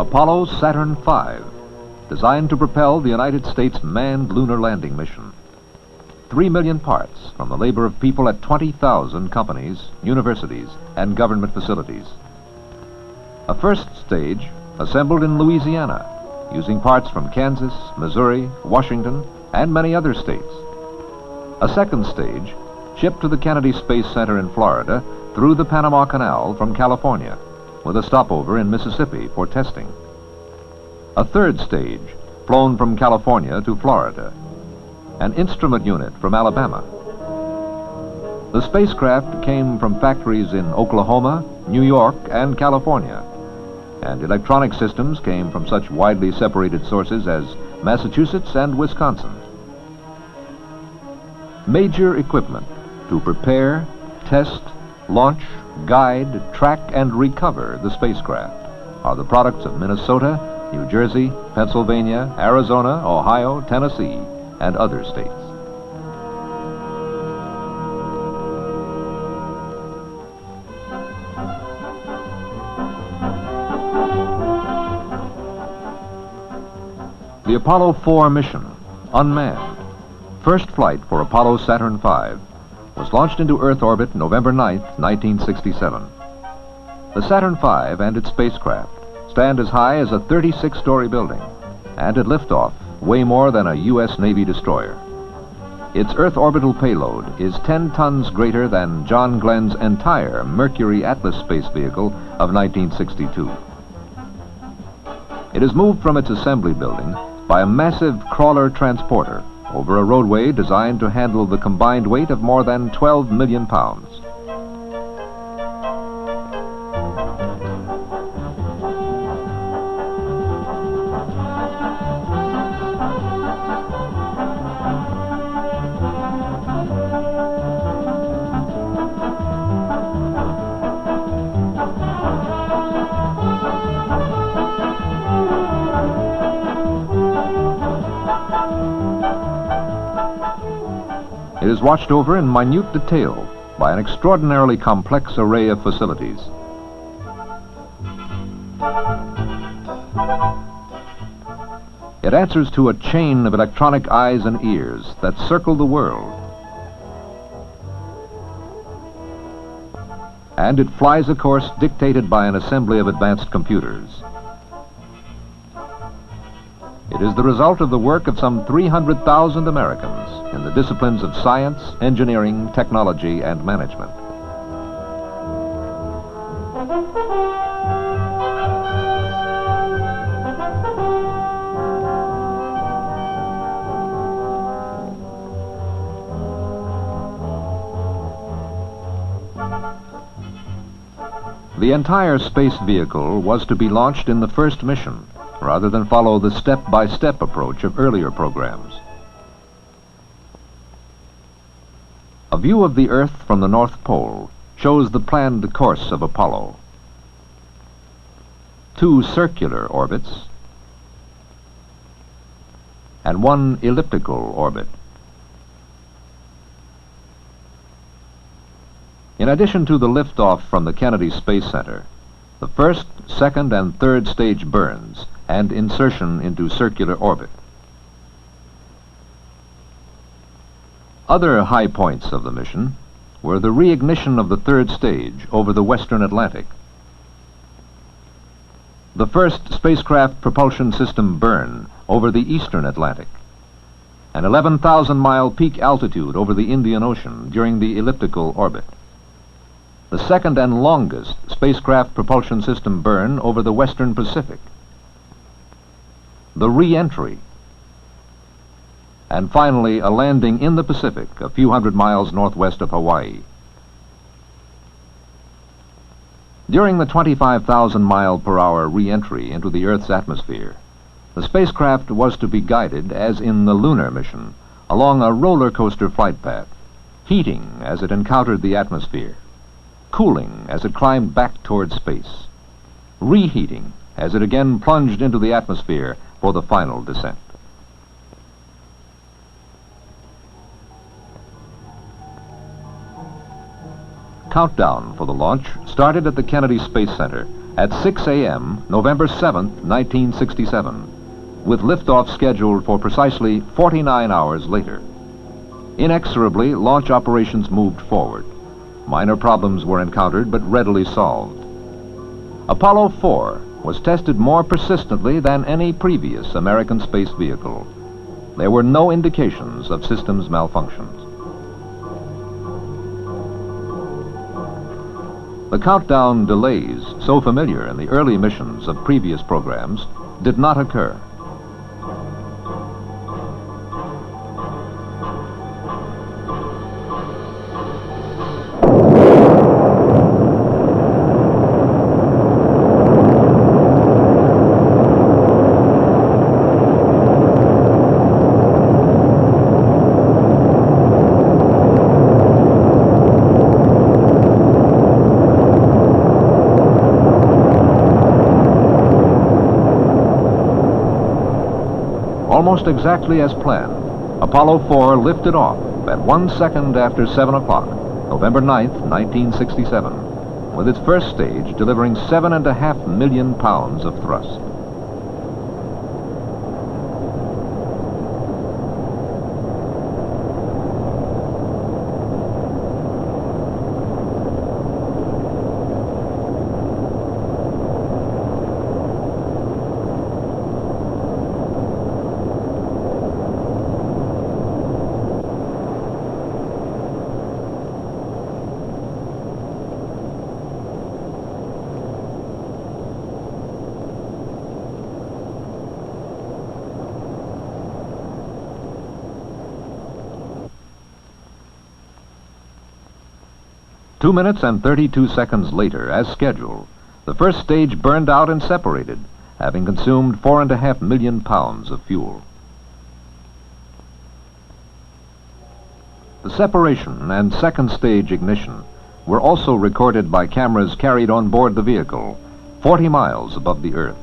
Apollo Saturn V, designed to propel the United States manned lunar landing mission. 3 million parts from the labor of people at 20,000 companies, universities, and government facilities. A first stage assembled in Louisiana, using parts from Kansas, Missouri, Washington, and many other states. A second stage shipped to the Kennedy Space Center in Florida through the Panama Canal from California, with a stopover in Mississippi for testing. A third stage flown from California to Florida. An instrument unit from Alabama. The spacecraft came from factories in Oklahoma, New York, and California, and electronic systems came from such widely separated sources as Massachusetts and Wisconsin. Major equipment to prepare, test, launch, guide, track, and recover the spacecraft are the products of Minnesota, New Jersey, Pennsylvania, Arizona, Ohio, Tennessee, and other states. The Apollo 4 mission, Unmanned, first flight for Apollo Saturn V, was launched into Earth orbit November 9, 1967. The Saturn V and its spacecraft stand as high as a 36-story building, and at liftoff weigh more than a U.S. Navy destroyer. Its Earth orbital payload is 10 tons greater than John Glenn's entire Mercury Atlas space vehicle of 1962. It is moved from its assembly building by a massive crawler transporter over a roadway designed to handle the combined weight of more than 12 million pounds. It is watched over in minute detail by an extraordinarily complex array of facilities. It answers to a chain of electronic eyes and ears that circle the world. And it flies a course dictated by an assembly of advanced computers. It is the result of the work of some 300,000 Americans in the disciplines of science, engineering, technology, and management. The entire space vehicle was to be launched in the first mission, rather than follow the step-by-step approach of earlier programs. A view of the Earth from the North Pole shows the planned course of Apollo. 2 circular orbits and 1 elliptical orbit. In addition to the liftoff from the Kennedy Space Center, the first, second, and third stage burns and insertion into circular orbit. Other high points of the mission were the reignition of the third stage over the western Atlantic, the first spacecraft propulsion system burn over the eastern Atlantic, an 11,000-mile peak altitude over the Indian Ocean during the elliptical orbit, the second and longest spacecraft propulsion system burn over the western Pacific, the re-entry, and finally a landing in the Pacific a few hundred miles northwest of Hawaii. During the 25,000-mile-per-hour re-entry into the Earth's atmosphere, the spacecraft was to be guided, as in the lunar mission, along a roller coaster flight path, heating as it encountered the atmosphere, cooling as it climbed back toward space, reheating as it again plunged into the atmosphere for the final descent. countdown for the launch started at the Kennedy Space Center at 6 a.m., November 7, 1967, with liftoff scheduled for precisely 49 hours later. Inexorably, launch operations moved forward. Minor problems were encountered but readily solved. Apollo 4 was tested more persistently than any previous American space vehicle. There were no indications of systems malfunctions. The countdown delays, so familiar in the early missions of previous programs, did not occur. Almost exactly as planned, Apollo 4 lifted off at 1 second after 7 o'clock, November 9th, 1967, with its first stage delivering 7.5 million pounds of thrust. Two minutes and 32 seconds later, as scheduled, the first stage burned out and separated, having consumed 4.5 million pounds of fuel. The separation and second stage ignition were also recorded by cameras carried on board the vehicle, 40 miles above the Earth.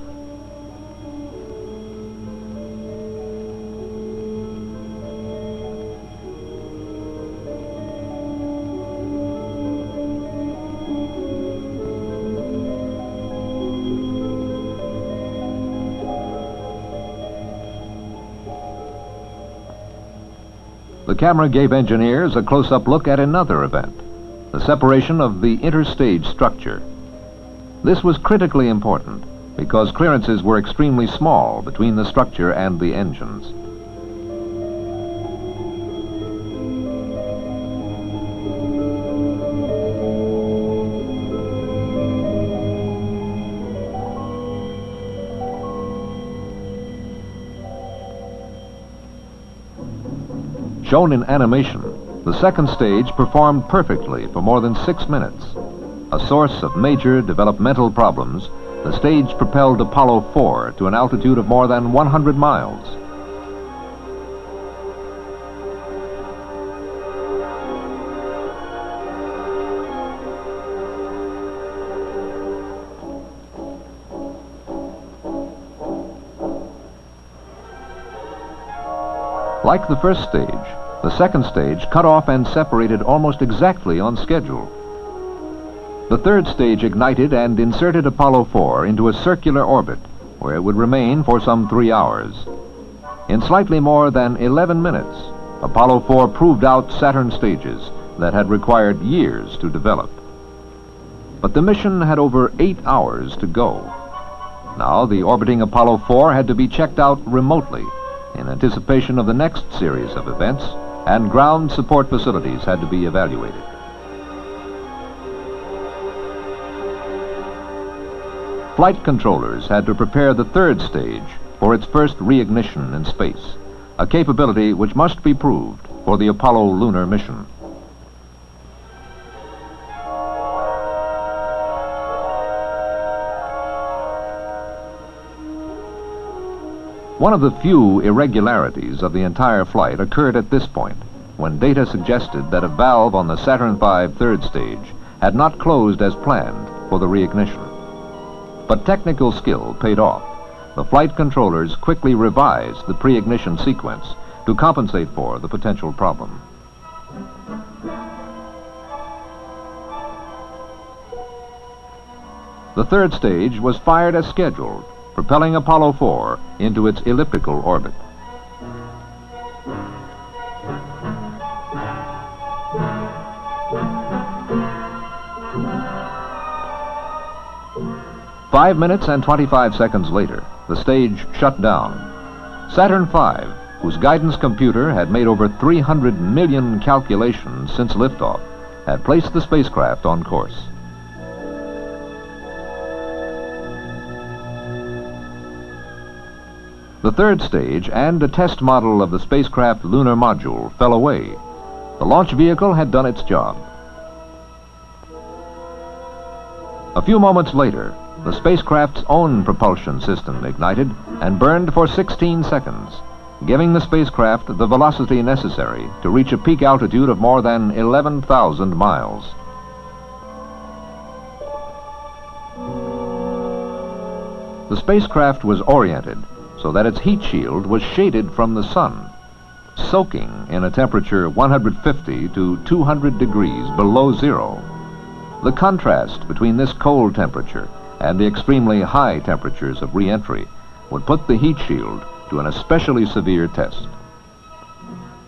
The camera gave engineers a close-up look at another event, the separation of the interstage structure. This was critically important because clearances were extremely small between the structure and the engines. Shown in animation, the second stage performed perfectly for more than 6 minutes. A source of major developmental problems, the stage propelled Apollo 4 to an altitude of more than 100 miles. Like the first stage, the second stage cut off and separated almost exactly on schedule. The third stage ignited and inserted Apollo 4 into a circular orbit, where it would remain for some 3 hours. In slightly more than 11 minutes, Apollo 4 proved out Saturn stages that had required years to develop. But the mission had over 8 hours to go. Now the orbiting Apollo 4 had to be checked out remotely in anticipation of the next series of events, and ground support facilities had to be evaluated. Flight controllers had to prepare the third stage for its first reignition in space, a capability which must be proved for the Apollo lunar mission. One of the few irregularities of the entire flight occurred at this point, when data suggested that a valve on the Saturn V third stage had not closed as planned for the reignition. But technical skill paid off. The flight controllers quickly revised the pre-ignition sequence to compensate for the potential problem. The third stage was fired as scheduled, propelling Apollo 4 into its elliptical orbit. "5 minutes and 25 seconds later, the stage shut down. Saturn V, whose guidance computer had made over 300 million calculations since liftoff, had placed the spacecraft on course. The third stage and a test model of the spacecraft Lunar Module fell away. The launch vehicle had done its job. A few moments later, the spacecraft's own propulsion system ignited and burned for 16 seconds, giving the spacecraft the velocity necessary to reach a peak altitude of more than 11,000 miles. The spacecraft was oriented so that its heat shield was shaded from the sun, soaking in a temperature 150 to 200 degrees below zero. The contrast between this cold temperature and the extremely high temperatures of re-entry would put the heat shield to an especially severe test.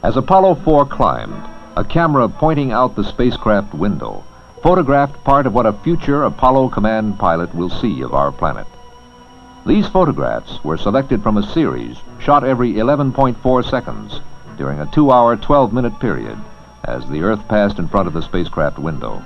As Apollo 4 climbed, a camera pointing out the spacecraft window photographed part of what a future Apollo command pilot will see of our planet. These photographs were selected from a series shot every 11.4 seconds during a 2-hour, 12-minute period as the Earth passed in front of the spacecraft window.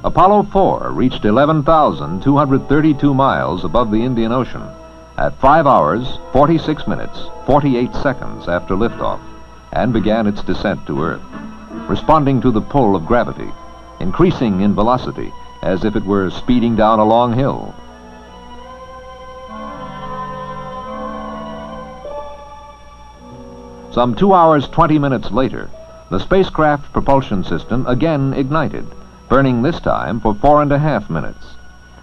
Apollo 4 reached 11,232 miles above the Indian Ocean at 5 hours, 46 minutes, 48 seconds after liftoff, and began its descent to Earth, responding to the pull of gravity, increasing in velocity as if it were speeding down a long hill. Some 2 hours, 20 minutes later, the spacecraft propulsion system again ignited, burning this time for 4.5 minutes.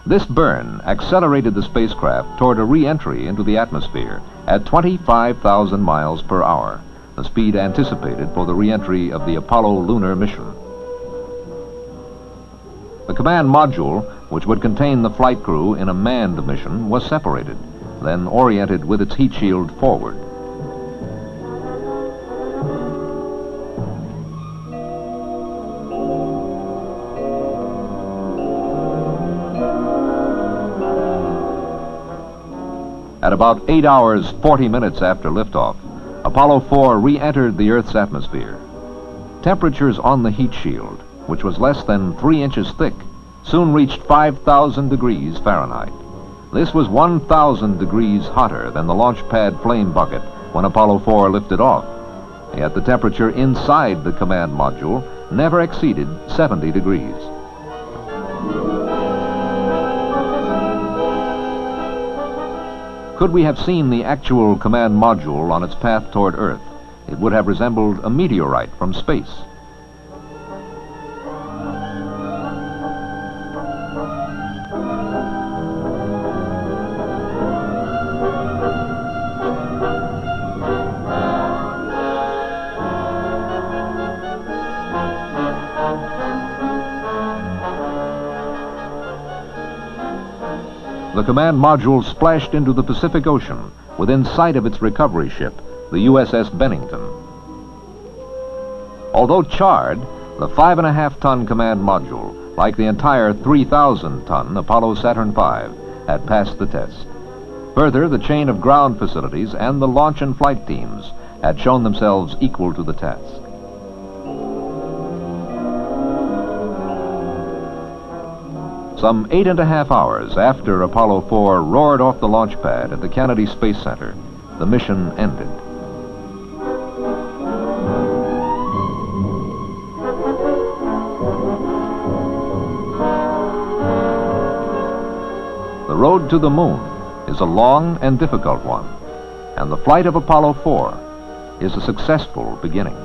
This burn accelerated the spacecraft toward a re-entry into the atmosphere at 25,000 miles per hour, the speed anticipated for the re-entry of the Apollo lunar mission. The command module, which would contain the flight crew in a manned mission, was separated, then oriented with its heat shield forward. At about 8 hours, 40 minutes after liftoff, Apollo 4 re-entered the Earth's atmosphere. Temperatures on the heat shield, which was less than 3 inches thick, soon reached 5,000 degrees Fahrenheit. This was 1,000 degrees hotter than the launch pad flame bucket when Apollo 4 lifted off. Yet the temperature inside the command module never exceeded 70 degrees. Could we have seen the actual command module on its path toward Earth, it would have resembled a meteorite from space. The command module splashed into the Pacific Ocean within sight of its recovery ship, the USS Bennington. Although charred, the 5.5-ton command module, like the entire 3,000-ton Apollo Saturn V, had passed the test. Further, the chain of ground facilities and the launch and flight teams had shown themselves equal to the task. Some 8.5 hours after Apollo 4 roared off the launch pad at the Kennedy Space Center, the mission ended. The road to the moon is a long and difficult one, and the flight of Apollo 4 is a successful beginning.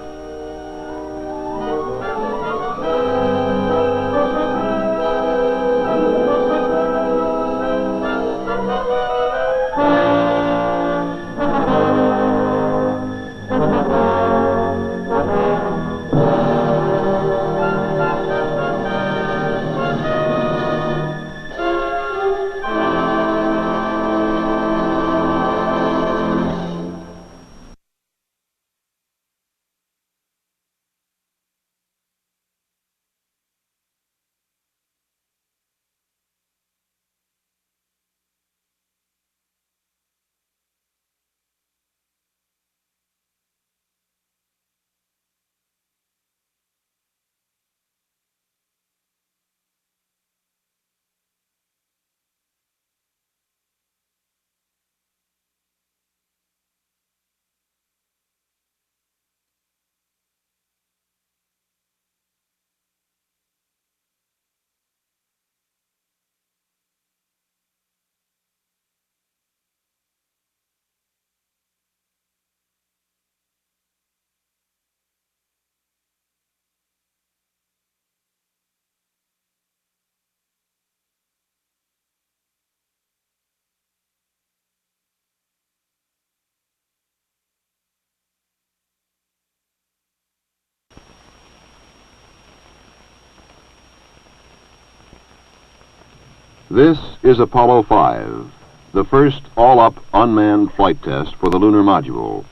This is Apollo 5, the first all-up unmanned flight test for the Lunar Module,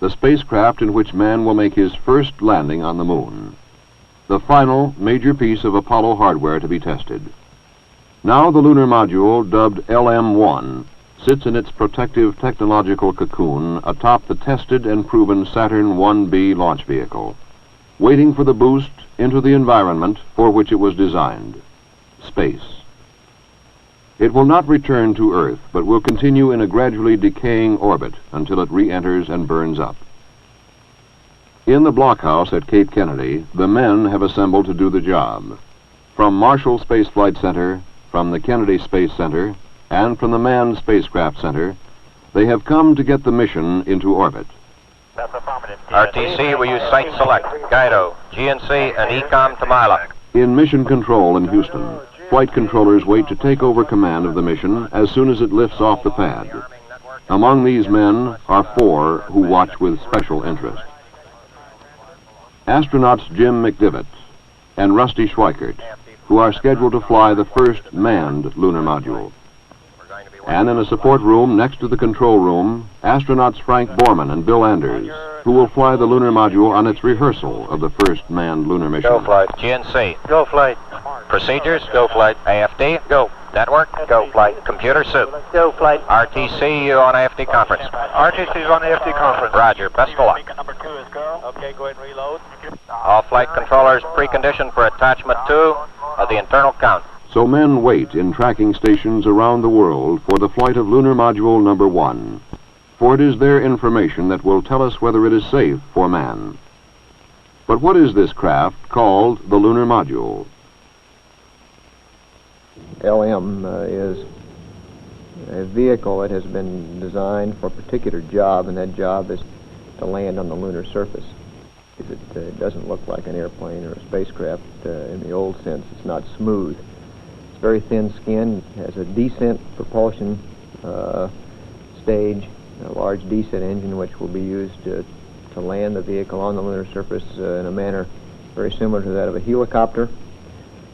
the spacecraft in which man will make his first landing on the moon, the final major piece of Apollo hardware to be tested. Now the Lunar Module, dubbed LM-1, sits in its protective technological cocoon atop the tested and proven Saturn V launch vehicle, waiting for the boost into the environment for which it was designed, space. It will not return to Earth, but will continue in a gradually decaying orbit until it re-enters and burns up. In the blockhouse at Cape Kennedy, the men have assembled to do the job. From Marshall Space Flight Center, from the Kennedy Space Center, and from the Manned Spacecraft Center, they have come to get the mission into orbit. RTC, will use Site Select, Guido, GNC, and ECOM to Mila. In Mission Control in Houston, flight controllers wait to take over command of the mission as soon as it lifts off the pad. Among these men are 4 who watch with special interest. Astronauts Jim McDivitt and Rusty Schweikert, who are scheduled to fly the first manned lunar module. And in a support room next to the control room, astronauts Frank Borman and Bill Anders, who will fly the lunar module on its rehearsal of the first manned lunar mission. Go flight. GNC. Go flight. Procedures. Go flight. AFD. Go. Network. Go flight. Computer soup. Go flight. RTC, you on AFD conference. RTC is on AFD conference. Roger. Best of luck. Number 2 is go. Okay, go ahead and reload. All flight controllers preconditioned for attachment 2 of the internal count. So men wait in tracking stations around the world for the flight of Lunar Module number 1, for it is their information that will tell us whether it is safe for man. But what is this craft called the Lunar Module? LM is a vehicle that has been designed for a particular job, and that job is to land on the lunar surface. It doesn't look like an airplane or a spacecraft in the old sense. It's not smooth. It's very thin skin, has a descent propulsion stage, a large descent engine which will be used to land the vehicle on the lunar surface in a manner very similar to that of a helicopter,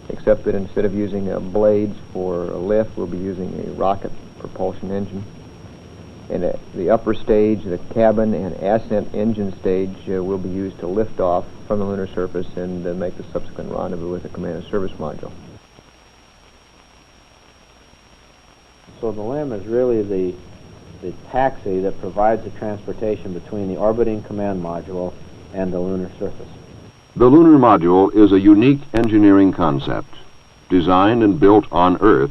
except that instead of using blades for a lift, we'll be using a rocket propulsion engine. And the upper stage, the cabin and ascent engine stage, will be used to lift off from the lunar surface and make the subsequent rendezvous with the command and service module. So the LM is really the taxi that provides the transportation between the orbiting command module and the lunar surface. The Lunar Module is a unique engineering concept. Designed and built on Earth,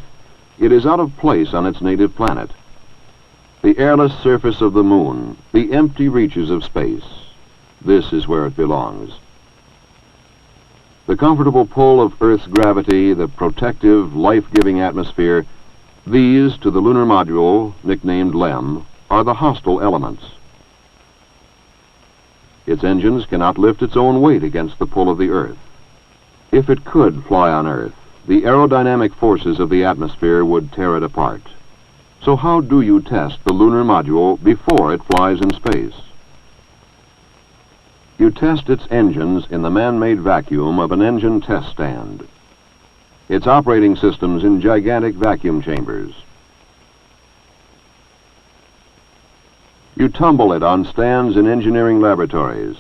it is out of place on its native planet. The airless surface of the moon, the empty reaches of space, this is where it belongs. The comfortable pull of Earth's gravity, the protective, life-giving atmosphere, these, to the Lunar Module, nicknamed LEM, are the hostile elements. Its engines cannot lift its own weight against the pull of the Earth. If it could fly on Earth, the aerodynamic forces of the atmosphere would tear it apart. So how do you test the lunar module before it flies in space? You test its engines in the man-made vacuum of an engine test stand. Its operating systems in gigantic vacuum chambers. You tumble it on stands in engineering laboratories.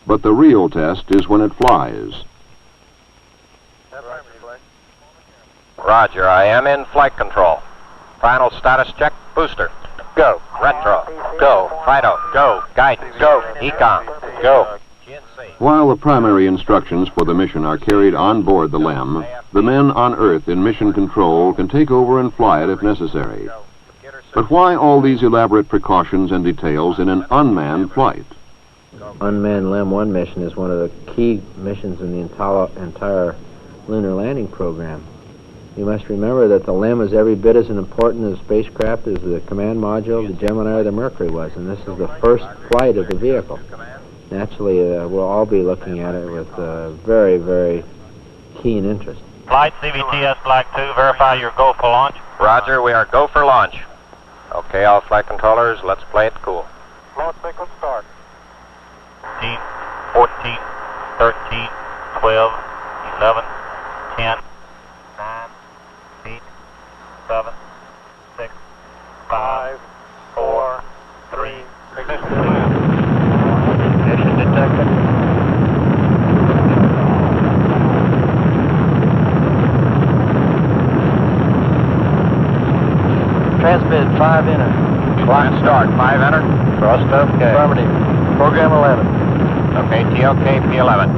But the real test is when it flies. Roger, I am in flight control. Final status check, booster. Go. Retro. Go. FIDO. Go. Guidance. Go. Econ. Go. While the primary instructions for the mission are carried on board the LEM, the men on Earth in mission control can take over and fly it if necessary. But why all these elaborate precautions and details in an unmanned flight? Unmanned LEM-1 mission is one of the key missions in the entire lunar landing program. You must remember that the LEM is every bit as important as spacecraft as the command module, the Gemini, or the Mercury was, and this is the first flight of the vehicle. Naturally, we'll all be looking at it with very, very keen interest. Flight CVTS Flag 2, verify your go for launch. Roger, we are go for launch. Okay, all flight controllers, let's play it cool. Launch sequence start. 15, 14, 13, 12, 11, 10, 9, 8, 7, 6, 5, 4, 3, ignition detected. Transmit 5 enter. Climb start, 5 enter. Thrust okay. Affirmative. Program 11. Okay, TOK, P11.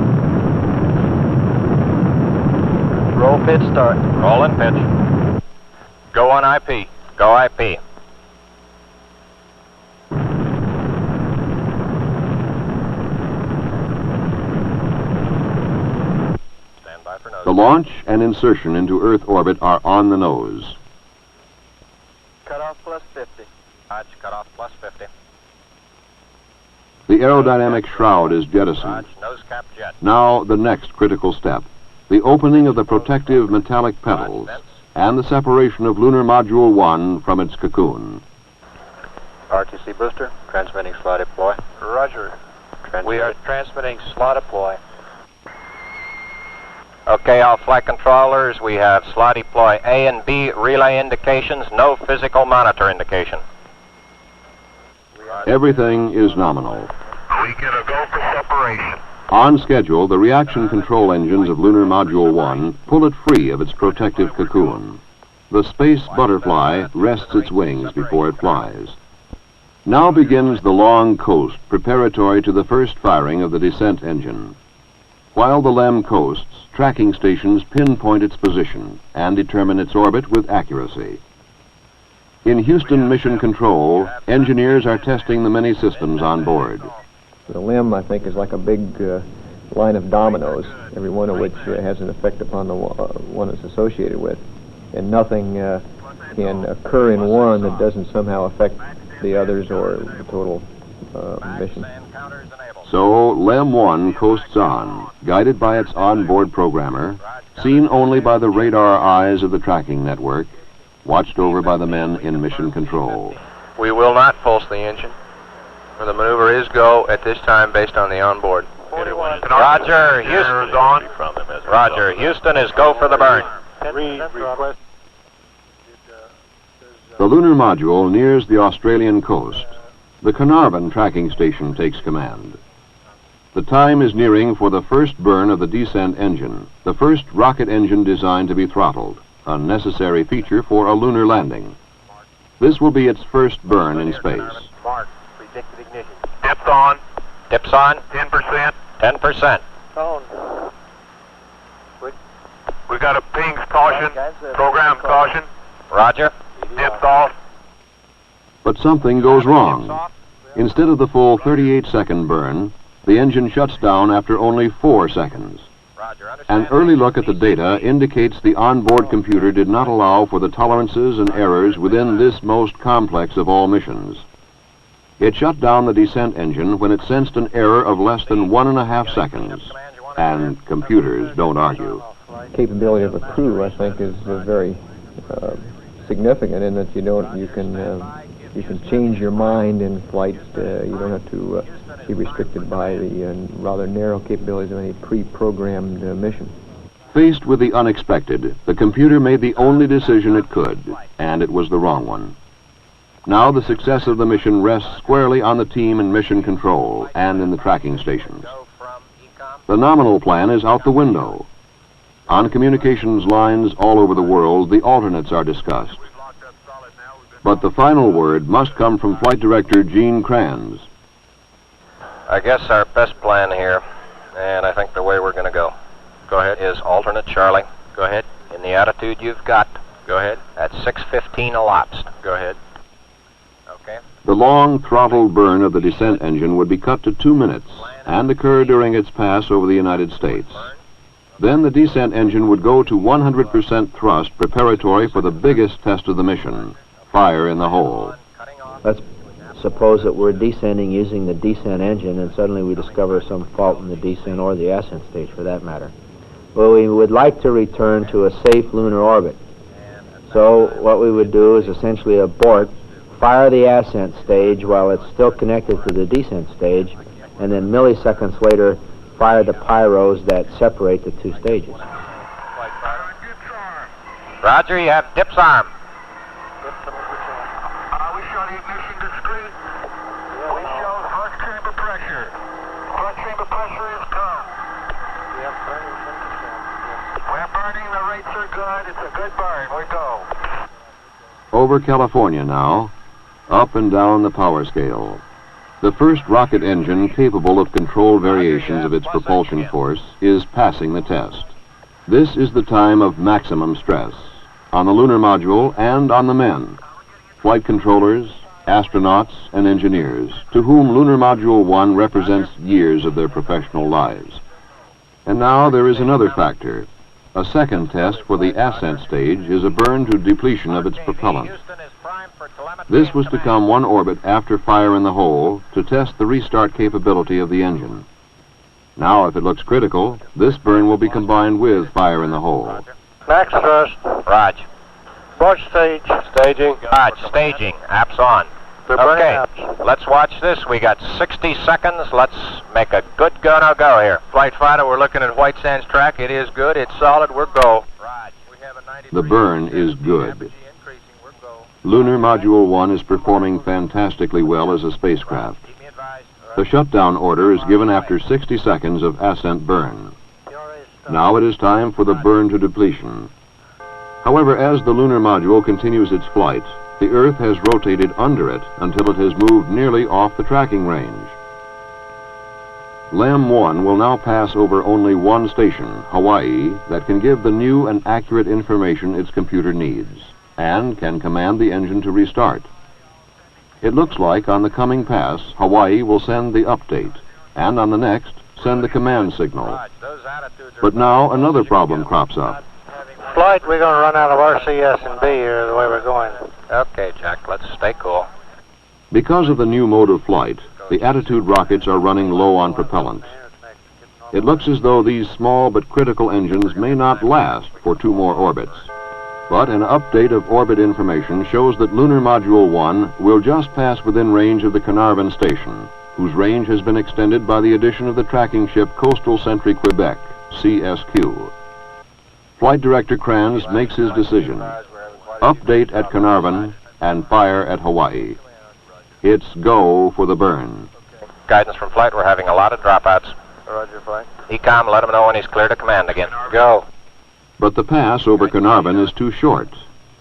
Roll pitch start. Roll and pitch. Go on IP. Go IP. Stand by for nose. The launch and insertion into Earth orbit are on the nose. Cutoff plus 50. Roger, cutoff plus 50. The aerodynamic shroud is jettisoned. Roger, nose cap jet. Now the next critical step, the opening of the protective metallic petals and the separation of Lunar Module 1 from its cocoon. RTC booster, transmitting slot deploy. Roger. We are transmitting slot deploy. Okay, all flight controllers, we have slot deploy A and B relay indications, no physical monitor indication. Everything is nominal. We get a go for separation. On schedule, the reaction control engines of Lunar Module 1 pull it free of its protective cocoon. The space butterfly rests its wings before it flies. Now begins the long coast preparatory to the first firing of the descent engine. While the LEM coasts, tracking stations pinpoint its position and determine its orbit with accuracy. In Houston Mission Control, engineers are testing the many systems on board. The LEM, I think, is like a big line of dominoes, every one of which has an effect upon the one it's associated with. And nothing can occur in one that doesn't somehow affect the others or the total mission. So, LEM 1 coasts on, guided by its onboard programmer, seen only by the radar eyes of the tracking network, watched over by the men in mission control. We will not pulse the engine. The maneuver is go at this time based on the onboard. Roger, Houston. Roger, Houston is go for the burn. The lunar module nears the Australian coast. The Carnarvon tracking station takes command. The time is nearing for the first burn of the descent engine, the first rocket engine designed to be throttled, a necessary feature for a lunar landing. This will be its first burn in space. Mark, predicted ignition. Dips on. Dips on. 10%. 10%. Tone. We got a pings caution. Program caution. Roger. Dips off. But something goes wrong. Instead of the full 38-second burn, the engine shuts down after only 4 seconds. An early look at the data indicates the onboard computer did not allow for the tolerances and errors within this most complex of all missions. It shut down the descent engine when it sensed an error of less than 1.5 seconds, and computers don't argue. Capability of a crew, I think, is very significant in that you can change your mind in flight. You don't have to be restricted by the rather narrow capabilities of any pre-programmed mission. Faced with the unexpected, the computer made the only decision it could, and it was the wrong one. Now the success of the mission rests squarely on the team in mission control and in the tracking stations. The nominal plan is out the window. On communications lines all over the world, the alternates are discussed. But the final word must come from Flight Director Gene Kranz. I guess our best plan here, and I think the way we're going to go is alternate Charlie. Go ahead. In the attitude you've got. Go ahead. At 6:15 elapsed. Go ahead. Okay. The long throttle burn of the descent engine would be cut to 2 minutes and occur during its pass over the United States. Then the descent engine would go to 100% thrust preparatory for the biggest test of the mission, fire in the hole. Let's suppose that we're descending using the descent engine and suddenly we discover some fault in the descent or the ascent stage for that matter. Well, we would like to return to a safe lunar orbit. So what we would do is essentially abort, fire the ascent stage while it's still connected to the descent stage, and then milliseconds later fire the pyros that separate the two stages. Roger, you have dips arm. We show the ignition discrete. We show front chamber pressure. Front chamber pressure is come. We're burning, the rates are good. It's a good burn. We go. Over California now, up and down the power scale. The first rocket engine capable of controlled variations of its propulsion force is passing the test. This is the time of maximum stress on the lunar module and on the men, flight controllers, astronauts, and engineers, to whom Lunar Module 1 represents years of their professional lives. And now there is another factor. A second test for the ascent stage is a burn to depletion of its propellant. This was to come one orbit after fire in the hole to test the restart capability of the engine. Now, if it looks critical, this burn will be combined with fire in the hole. Max thrust. Raj. Watch stage. Staging. Raj, staging. Apps on. Okay, let's watch this. We got 60 seconds. Let's make a good go-no-go here. Flight fighter, we're looking at White Sands track. It is good. It's solid. We're go. The burn is good. Lunar Module 1 is performing fantastically well as a spacecraft. The shutdown order is given after 60 seconds of ascent burn. Now it is time for the burn to depletion. However, as the lunar module continues its flight, the Earth has rotated under it until it has moved nearly off the tracking range. LAM 1 will now pass over only one station, Hawaii, that can give the new and accurate information its computer needs, and can command the engine to restart. It looks like on the coming pass, Hawaii will send the update, and on the next, send the command signal. But now another problem crops up. Flight, we're going to run out of RCS and B here the way we're going. Okay, Jack, let's stay cool. Because of the new mode of flight, the Attitude rockets are running low on propellant. It looks as though these small but critical engines may not last for 2 more orbits. But an update of orbit information shows that Lunar Module 1 will just pass within range of the Carnarvon station, whose range has been extended by the addition of the tracking ship Coastal Sentry Quebec, CSQ. Flight Director Kranz makes his decision. Update at Carnarvon and fire at Hawaii. It's go for the burn. Guidance from flight, we're having a lot of dropouts. Roger, flight. ECOM, let him know when he's clear to command again. Go. But the pass over Carnarvon is too short.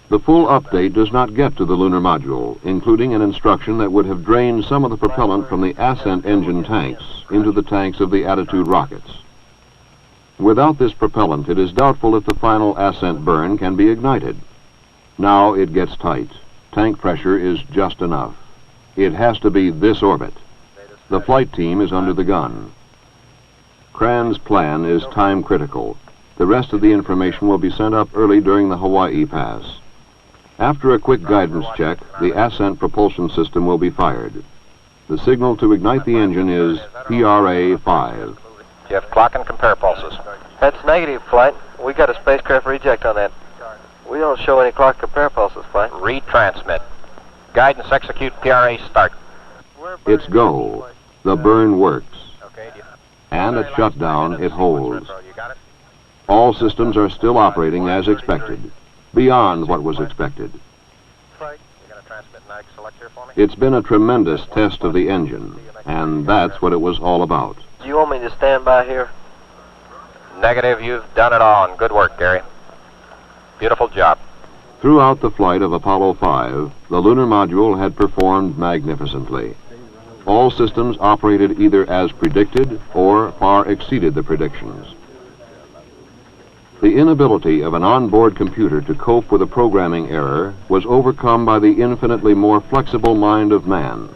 The full update does not get to the lunar module, including an instruction that would have drained some of the propellant from the ascent engine tanks into the tanks of the Attitude rockets. Without this propellant, it is doubtful if the final ascent burn can be ignited. Now it gets tight. Tank pressure is just enough. It has to be this orbit. The flight team is under the gun. Kranz's plan is time critical. The rest of the information will be sent up early during the Hawaii pass. After a quick guidance check, the ascent propulsion system will be fired. The signal to ignite the engine is PRA-5. You have clock and compare pulses. That's negative, Flight. We got a spacecraft reject on that. We don't show any clock compare pulses, Flight. Retransmit. Guidance execute PRA start. It's go. The burn works. Okay, And at shutdown, it holds. You got it? All systems are still operating as expected, beyond what was expected. You got a transmit mag select here for me? It's been a tremendous test of the engine, and that's what it was all about. Do you want me to stand by here? Negative, you've done it all, and good work, Gary. Beautiful job. Throughout the flight of Apollo 5, the lunar module had performed magnificently. All systems operated either as predicted or far exceeded the predictions. The inability of an onboard computer to cope with a programming error was overcome by the infinitely more flexible mind of man.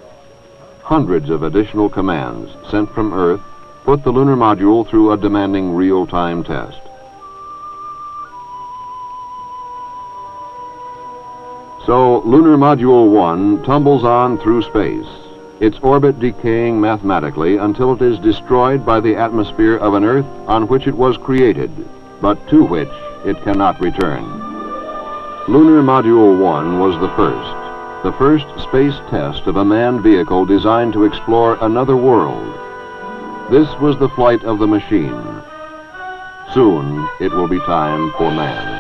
Hundreds of additional commands sent from Earth put the lunar module through a demanding real-time test. So, Lunar Module 1 tumbles on through space, its orbit decaying mathematically until it is destroyed by the atmosphere of an Earth on which it was created, but to which it cannot return. Lunar Module 1 was the first space test of a manned vehicle designed to explore another world. This was the flight of the machine. Soon, it will be time for man.